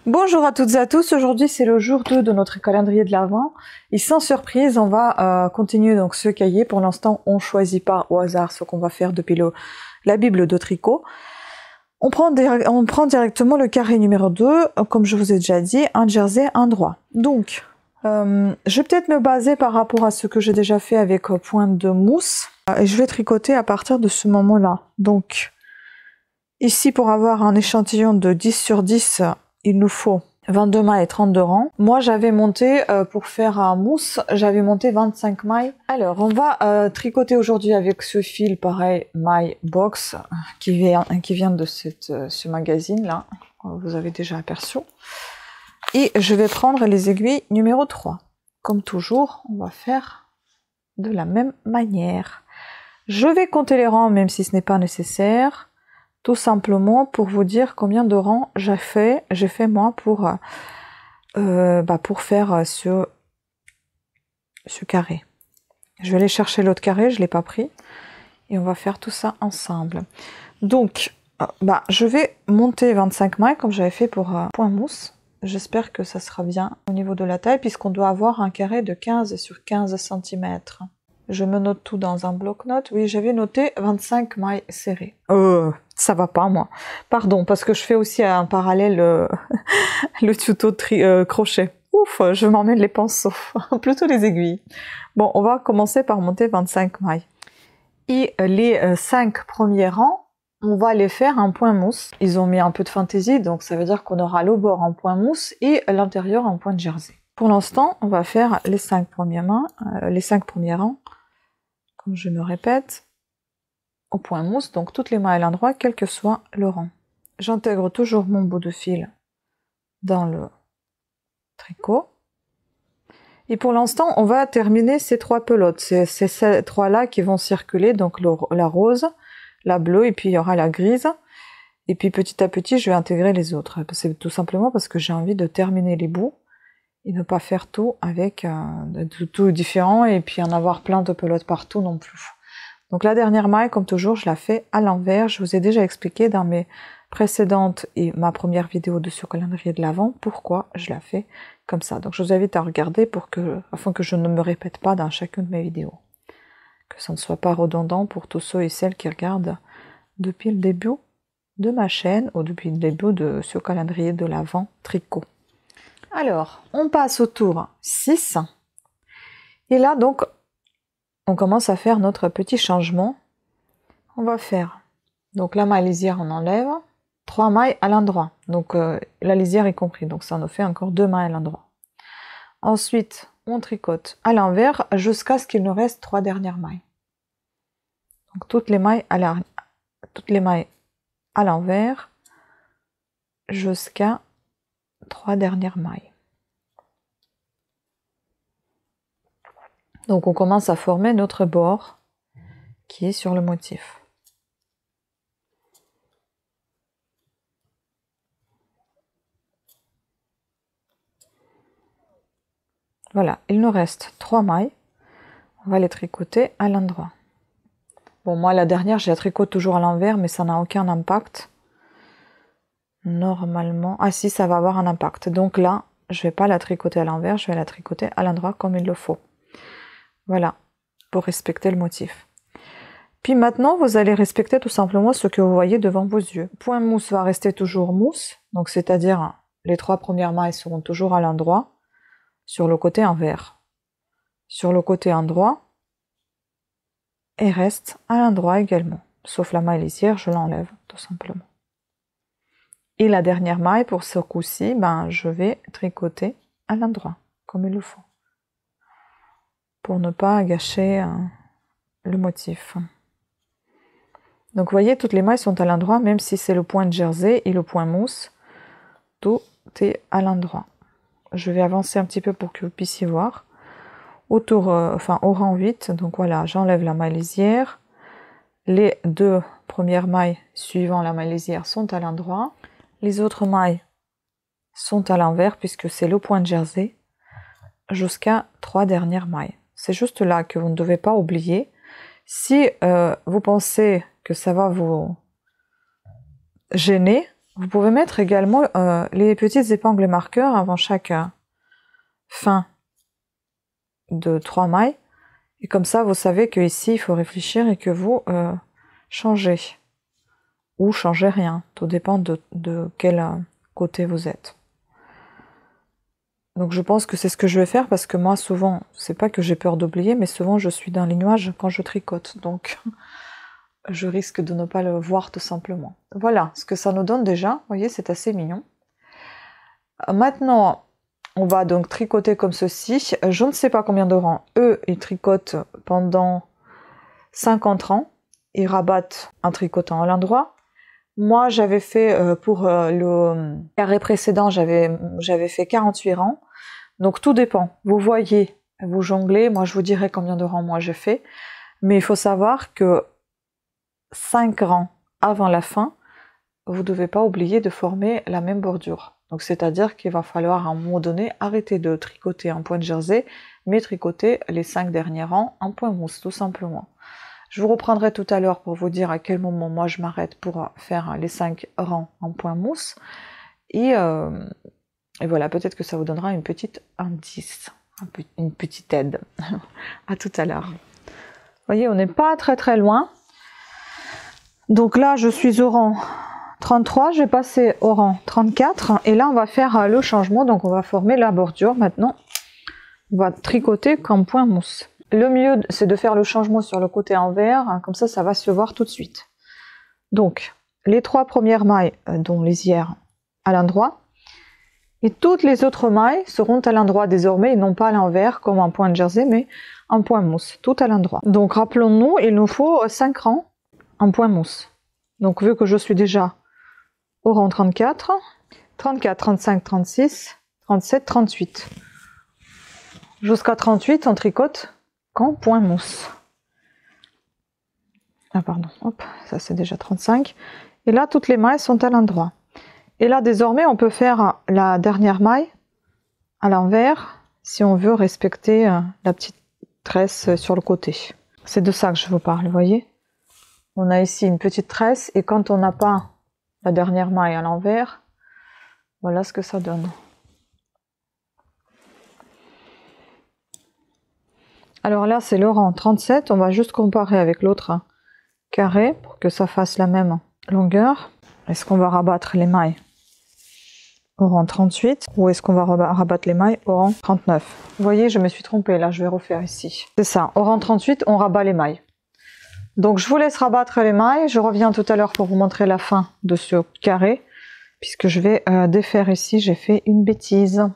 Bonjour à toutes et à tous, aujourd'hui c'est le jour 2 de notre calendrier de l'Avent et sans surprise on va continuer donc ce cahier. Pour l'instant on choisit pas au hasard ce qu'on va faire depuis la Bible de tricot. On prend directement le carré numéro 2, comme je vous ai déjà dit, un jersey, un droit. Donc je vais peut-être me baser par rapport à ce que j'ai déjà fait avec pointe de mousse et je vais tricoter à partir de ce moment-là. Donc ici pour avoir un échantillon de 10 sur 10, il nous faut 22 mailles et 32 rangs. Moi, j'avais monté, pour faire un mousse, j'avais monté 25 mailles. Alors, on va tricoter aujourd'hui avec ce fil, pareil, maille box, qui vient de ce magazine-là, vous avez déjà aperçu. Et je vais prendre les aiguilles numéro 3. Comme toujours, on va faire de la même manière. Je vais compter les rangs, même si ce n'est pas nécessaire. Tout simplement pour vous dire combien de rangs j'ai fait moi pour faire ce carré. Je vais aller chercher l'autre carré, je ne l'ai pas pris. Et on va faire tout ça ensemble. Donc, je vais monter 25 mailles comme j'avais fait pour point mousse. J'espère que ça sera bien au niveau de la taille puisqu'on doit avoir un carré de 15 sur 15 cm. Je me note tout dans un bloc-notes. Oui, j'avais noté 25 mailles serrées. Ça va pas, moi. Pardon, parce que je fais aussi un parallèle le tuto de crochet. Ouf, je m'emmène les pinceaux, plutôt les aiguilles. Bon, on va commencer par monter 25 mailles. Et les 5 premiers rangs, on va les faire en point mousse. Ils ont mis un peu de fantaisie, donc ça veut dire qu'on aura le bord en point mousse et l'intérieur en point de jersey. Pour l'instant, on va faire les 5 premiers rangs, comme je me répète, au point mousse, donc toutes les mailles à l'endroit, quel que soit le rang. J'intègre toujours mon bout de fil dans le tricot. Et pour l'instant, on va terminer ces 3 pelotes. C'est ces 3-là qui vont circuler, donc la rose, la bleue, et puis il y aura la grise. Et puis petit à petit, je vais intégrer les autres. C'est tout simplement parce que j'ai envie de terminer les bouts et ne pas faire tout avec tout différent et puis en avoir plein de pelotes partout non plus. Donc la dernière maille, comme toujours, je la fais à l'envers. Je vous ai déjà expliqué dans mes précédentes et ma première vidéo de ce calendrier de l'Avent pourquoi je la fais comme ça. Donc je vous invite à regarder afin que je ne me répète pas dans chacune de mes vidéos. Que ça ne soit pas redondant pour tous ceux et celles qui regardent depuis le début de ma chaîne ou depuis le début de ce calendrier de l'Avent tricot. Alors, on passe au tour 6. Et là, donc, on commence à faire notre petit changement. On va faire, donc la maille lisière, on enlève, 3 mailles à l'endroit. Donc, la lisière est compris. Donc, ça nous fait encore 2 mailles à l'endroit. Ensuite, on tricote à l'envers jusqu'à ce qu'il nous reste 3 dernières mailles. Donc, toutes les mailles à l'envers jusqu'à 3 dernières mailles. Donc on commence à former notre bord qui est sur le motif. Voilà, il nous reste 3 mailles. On va les tricoter à l'endroit. Bon, moi la dernière, je la tricote toujours à l'envers, mais ça n'a aucun impact. Normalement, ah si, ça va avoir un impact. Donc là, je vais pas la tricoter à l'envers, je vais la tricoter à l'endroit comme il le faut. Voilà, pour respecter le motif. Puis maintenant, vous allez respecter tout simplement ce que vous voyez devant vos yeux. Point mousse va rester toujours mousse, donc c'est-à-dire les 3 premières mailles seront toujours à l'endroit, sur le côté envers. Sur le côté endroit, et reste à l'endroit également. Sauf la maille lisière, je l'enlève tout simplement. Et la dernière maille, pour ce coup-ci, je vais tricoter à l'endroit, comme il le faut. Pour ne pas gâcher le motif. Donc vous voyez, toutes les mailles sont à l'endroit, même si c'est le point de jersey et le point mousse, tout est à l'endroit. Je vais avancer un petit peu pour que vous puissiez voir. Au rang 8, donc voilà, j'enlève la maille lisière. Les 2 premières mailles suivant la maille lisière sont à l'endroit. Les autres mailles sont à l'envers puisque c'est le point de jersey jusqu'à 3 dernières mailles. C'est juste là que vous ne devez pas oublier. Si vous pensez que ça va vous gêner, Vous pouvez mettre également les petites épingles marqueurs avant chaque fin de 3 mailles. Et comme ça, vous savez que ici il faut réfléchir et que vous changez. Ou changez rien. Tout dépend de quel côté vous êtes. Donc je pense que c'est ce que je vais faire parce que moi souvent, c'est pas que j'ai peur d'oublier, mais souvent je suis dans les nuages quand je tricote. Donc je risque de ne pas le voir tout simplement. Voilà ce que ça nous donne déjà. Vous voyez, c'est assez mignon. Maintenant, on va donc tricoter comme ceci. Je ne sais pas combien de rangs. Eux, ils tricotent pendant 50 rangs. Ils rabattent en tricotant à l'endroit. Moi, j'avais fait, pour le carré précédent, j'avais fait 48 rangs. Donc tout dépend. Vous voyez, vous jonglez. Moi, je vous dirai combien de rangs moi j'ai fait. Mais il faut savoir que 5 rangs avant la fin, vous ne devez pas oublier de former la même bordure. Donc c'est-à-dire qu'il va falloir à un moment donné arrêter de tricoter en point de jersey, mais tricoter les 5 derniers rangs en point mousse, tout simplement. Je vous reprendrai tout à l'heure pour vous dire à quel moment moi je m'arrête pour faire les 5 rangs en point mousse. Et voilà, peut-être que ça vous donnera une petite indice, une petite aide. À tout à l'heure. Vous voyez, on n'est pas très loin. Donc là, je suis au rang 33, je vais passer au rang 34. Et là, on va faire le changement. Donc, on va former la bordure. Maintenant, on va tricoter comme point mousse. Le mieux, c'est de faire le changement sur le côté envers. Comme ça va se voir tout de suite. Donc, les 3 premières mailles, dont lisière à l'endroit. Et toutes les autres mailles seront à l'endroit désormais, et non pas à l'envers, comme en point de jersey, mais en point mousse, tout à l'endroit. Donc, rappelons-nous, il nous faut 5 rangs en point mousse. Donc vu que je suis déjà au rang 34, 34, 35, 36, 37, 38. Jusqu'à 38, on tricote qu'en point mousse. Ah pardon, hop, ça c'est déjà 35. Et là, toutes les mailles sont à l'endroit. Et là, désormais, on peut faire la dernière maille à l'envers si on veut respecter la petite tresse sur le côté. C'est de ça que je vous parle, vous voyez? On a ici une petite tresse et quand on n'a pas la dernière maille à l'envers, voilà ce que ça donne. Alors là, c'est le rang 37. On va juste comparer avec l'autre carré pour que ça fasse la même longueur. Est-ce qu'on va rabattre les mailles au rang 38 ou est-ce qu'on va rabattre les mailles au rang 39? Vous voyez, je me suis trompée. Là, je vais refaire ici. C'est ça. Au rang 38, on rabat les mailles. Donc je vous laisse rabattre les mailles, je reviens tout à l'heure pour vous montrer la fin de ce carré, puisque je vais défaire ici, j'ai fait une bêtise.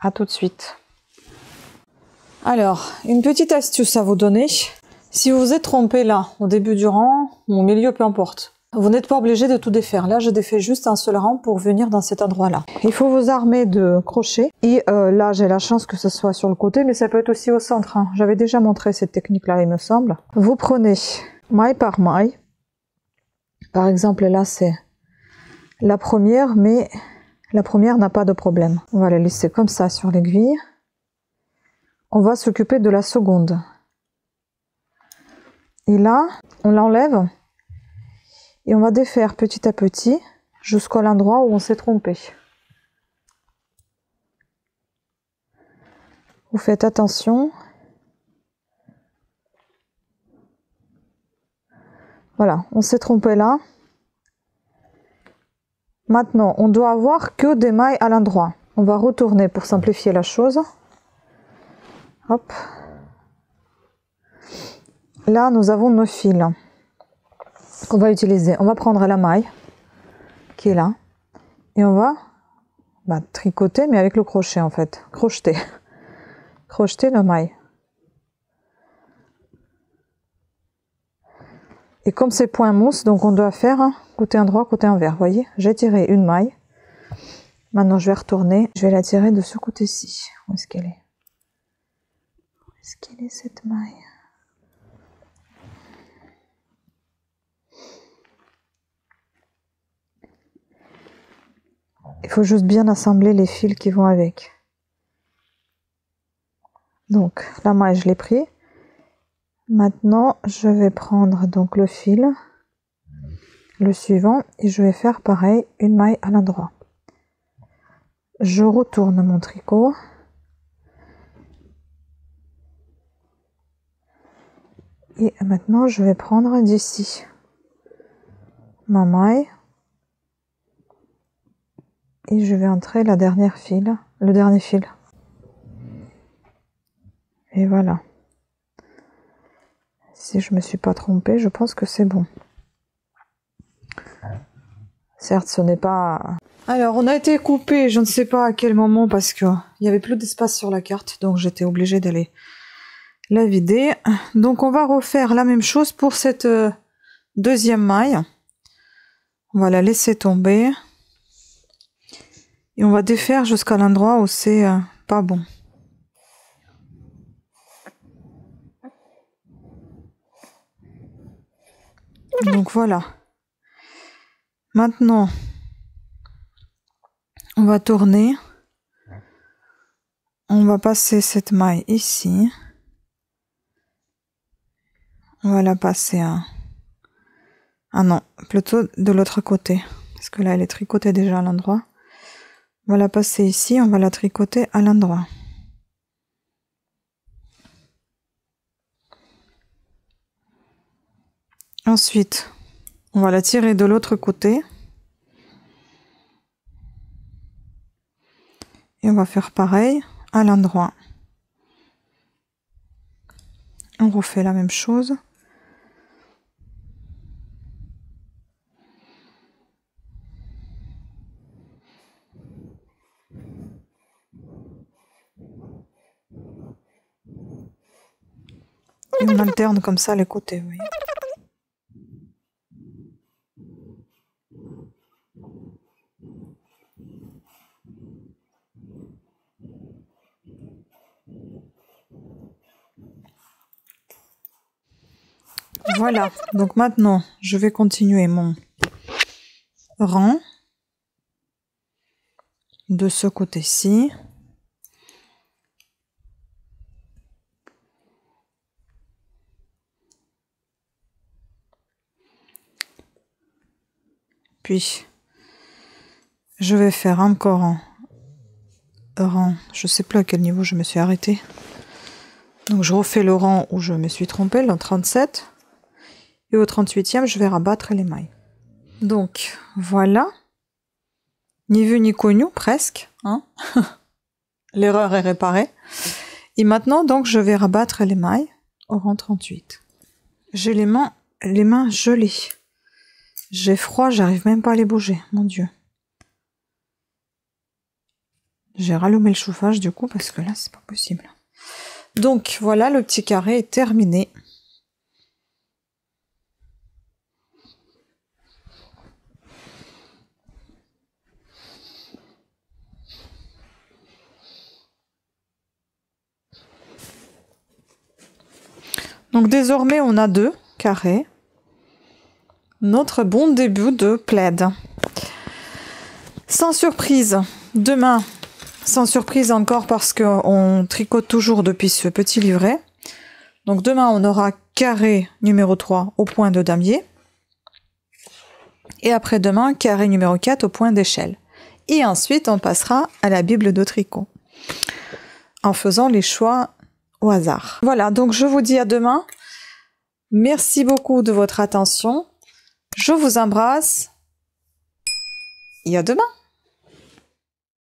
À tout de suite. Alors, une petite astuce à vous donner. Si vous vous êtes trompé là, au début du rang, ou au milieu, peu importe, vous n'êtes pas obligé de tout défaire. Là, je défais juste un seul rang pour venir dans cet endroit-là. Il faut vous armer de crochets. Et là, j'ai la chance que ce soit sur le côté, mais ça peut être aussi au centre. Hein. J'avais déjà montré cette technique-là, il me semble. Vous prenez maille par maille. Par exemple, là, c'est la première, mais la première n'a pas de problème. On va la laisser comme ça sur l'aiguille. On va s'occuper de la seconde. Et là, on l'enlève. Et on va défaire petit à petit jusqu'à l'endroit où on s'est trompé. Vous faites attention. Voilà, on s'est trompé là. Maintenant, on doit avoir que des mailles à l'endroit. On va retourner pour simplifier la chose. Hop. Là, nous avons nos fils qu'on va utiliser. On va prendre la maille qui est là et on va tricoter, mais avec le crochet en fait. Crocheter la maille. Et comme c'est point mousse, donc on doit faire côté endroit, côté envers. Vous voyez, j'ai tiré une maille. Maintenant, je vais retourner. Je vais la tirer de ce côté-ci. Où est-ce qu'elle est? Où est-ce qu'elle est cette maille? Il faut juste bien assembler les fils qui vont avec. Donc, la maille, je l'ai pris. Maintenant, je vais prendre donc le fil. le suivant et je vais faire pareil, une maille à l'endroit. Je retourne mon tricot. Et maintenant, je vais prendre d'ici ma maille et je vais entrer la dernière file, le dernier fil. Et voilà. Si je me suis pas trompée, je pense que c'est bon. Certes, ce n'est pas... Alors, on a été coupé, je ne sais pas à quel moment, parce qu'il n'y avait plus d'espace sur la carte, donc j'étais obligée d'aller la vider. Donc, on va refaire la même chose pour cette deuxième maille. On va la laisser tomber. Et on va défaire jusqu'à l'endroit où c'est pas bon. Donc, voilà. Maintenant... on va tourner, on va passer cette maille ici, on va la passer à... ah non, plutôt de l'autre côté, parce que là elle est tricotée déjà à l'endroit. On va la passer ici, on va la tricoter à l'endroit. Ensuite, on va la tirer de l'autre côté. Et on va faire pareil à l'endroit. On refait la même chose. Et on alterne comme ça les côtés, vous voyez. Voilà, donc maintenant, je vais continuer mon rang de ce côté-ci. Puis, je vais faire encore un rang, je ne sais plus à quel niveau je me suis arrêtée. Donc, je refais le rang où je me suis trompée, le 37. Et au 38e, je vais rabattre les mailles. Donc, voilà. Ni vu ni connu, presque. Hein. L'erreur est réparée. Et maintenant, donc, je vais rabattre les mailles au rang 38. J'ai les mains gelées. J'ai froid, j'arrive même pas à les bouger, mon Dieu. J'ai rallumé le chauffage du coup, parce que là, c'est pas possible. Donc, voilà, le petit carré est terminé. Donc désormais, on a 2 carrés. Notre bon début de plaid. Sans surprise, demain, sans surprise encore parce qu'on tricote toujours depuis ce petit livret. Donc demain, on aura carré numéro 3 au point de damier. Et après-demain, carré numéro 4 au point d'échelle. Et ensuite, on passera à la Bible de tricot. En faisant les choix au hasard. Voilà, donc je vous dis à demain. Merci beaucoup de votre attention. Je vous embrasse. Et à demain.